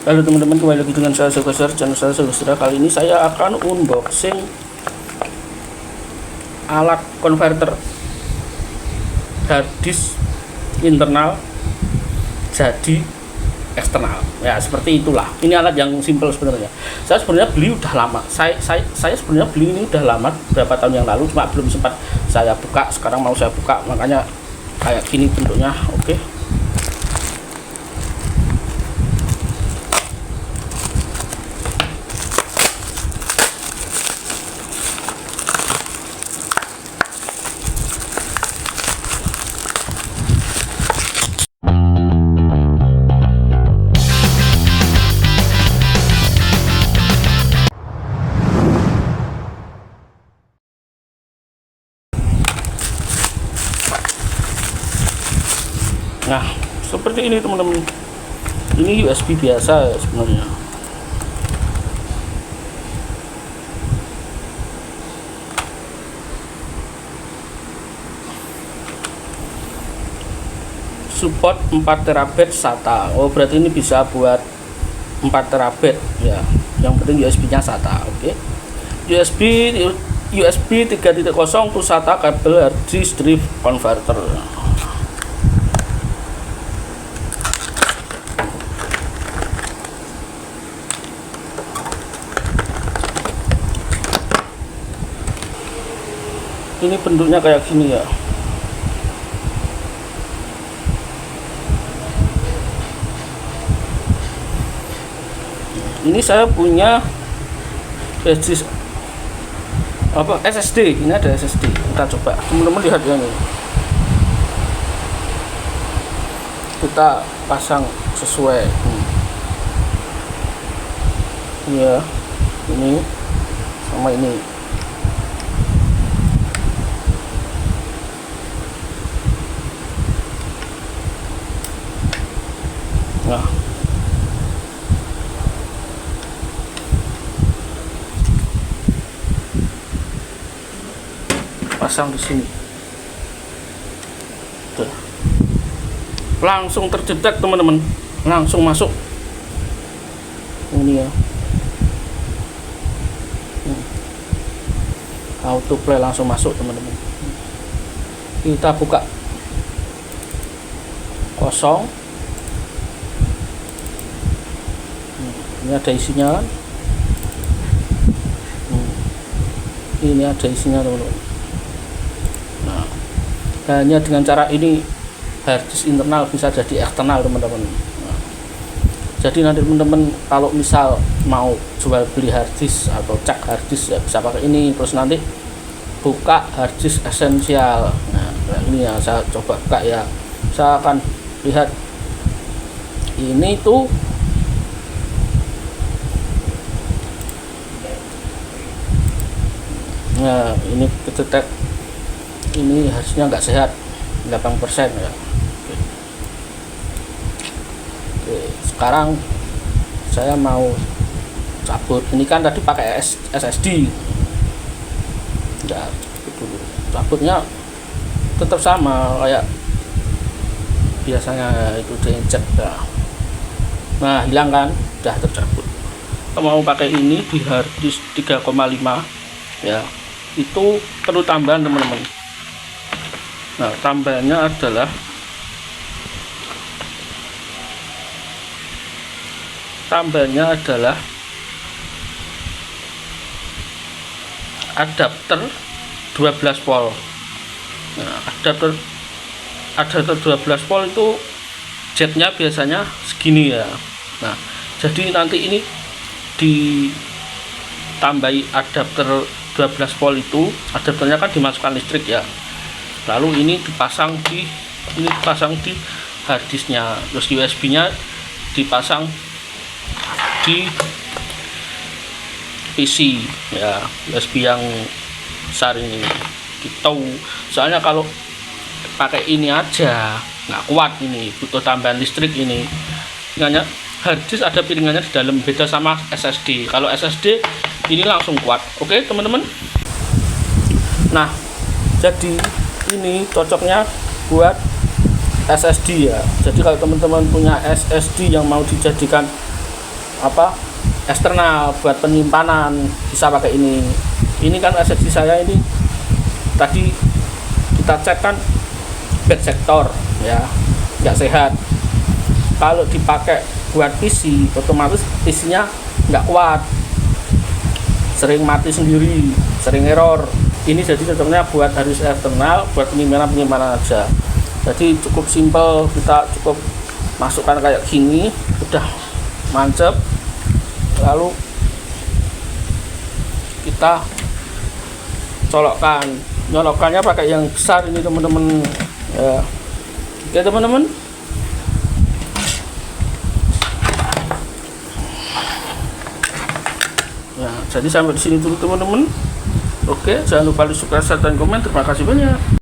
Halo teman-teman, kembali lagi dengan saya Sogosar, channel saya Sogosar. Kali ini saya akan unboxing alat konverter hard disk internal jadi eksternal. Ya seperti itulah. Ini alat yang simple sebenarnya. Saya sebenarnya beli udah lama. Saya sebenarnya beli ini udah lama, berapa tahun yang lalu, cuma belum sempat saya buka. Sekarang mau saya buka, makanya kayak gini bentuknya. Oke. Nah, seperti ini teman-teman. Ini USB biasa sebenarnya. Support 4 terabit SATA. Oh, berarti ini bisa buat 4 terabit ya. Yang penting USB-nya SATA, oke. USB 3.0 to SATA kabel hard disk drive converter. Ini bentuknya kayak gini ya. Ini saya punya SSD. Ini ada SSD. Kita coba, teman-teman lihat ya nih. Kita pasang sesuai. Ya, ini sama ini. Nah, pasang di sini. Tuh. Langsung tercetak teman-teman, langsung masuk. Ini ya. Auto play langsung masuk teman-teman. Kita buka. Kosong. Ini ada isinya kan? Ini ada isinya teman-teman. Nah, hanya dengan cara ini hard disk internal bisa jadi eksternal teman-teman. Nah, jadi nanti teman-teman kalau misal mau jual beli hard disk atau cek hard disk ya bisa pakai ini. Terus nanti buka hard disk esensial. Nah, ini ya saya coba buka ya. Saya akan lihat ini tuh. Nah, ini ketetek, ini hasilnya nggak sehat 8% ya. Oke, sekarang saya mau cabut. Ini kan tadi pakai SSD ya, cabutnya tetap sama kayak biasanya, itu diinjek ya. Nah, hilang kan, udah tercabut. Kita mau pakai ini di hard disk 3,5 ya. Itu perlu tambahan teman-teman. Nah, tambahannya adalah adapter 12 volt. Nah, adapter 12 volt itu jetnya biasanya segini ya. Nah, jadi nanti ini ditambahi adapter 12 volt itu, adapternya kan dimasukkan listrik ya. Lalu ini dipasang di hard disknya, terus USB-nya dipasang di PC ya, USB yang besar ini gitu. Soalnya kalau pakai ini aja nggak kuat, ini butuh tambahan listrik ini. Makanya hard disk ada piringannya di dalam, beda sama SSD. Kalau SSD ini langsung kuat. Oke teman-teman. Nah, jadi ini cocoknya buat SSD ya. Jadi kalau teman-teman punya SSD yang mau dijadikan eksternal buat penyimpanan, bisa pakai ini kan SSD saya ini tadi kita cek kan bad sektor ya, nggak sehat. Kalau dipakai buat PC otomatis PC-nya nggak kuat, sering mati sendiri, sering error. Ini jadi cocoknya buat harus eksternal, buat penyimpanan aja. Jadi cukup simple, kita cukup masukkan kayak gini, udah mancep, lalu kita nyolokkannya pakai yang besar ini teman-teman ya. Oke teman-teman, ya jadi sampai di sini dulu teman-teman. Oke, jangan lupa di subscribe dan komen. Terima kasih banyak.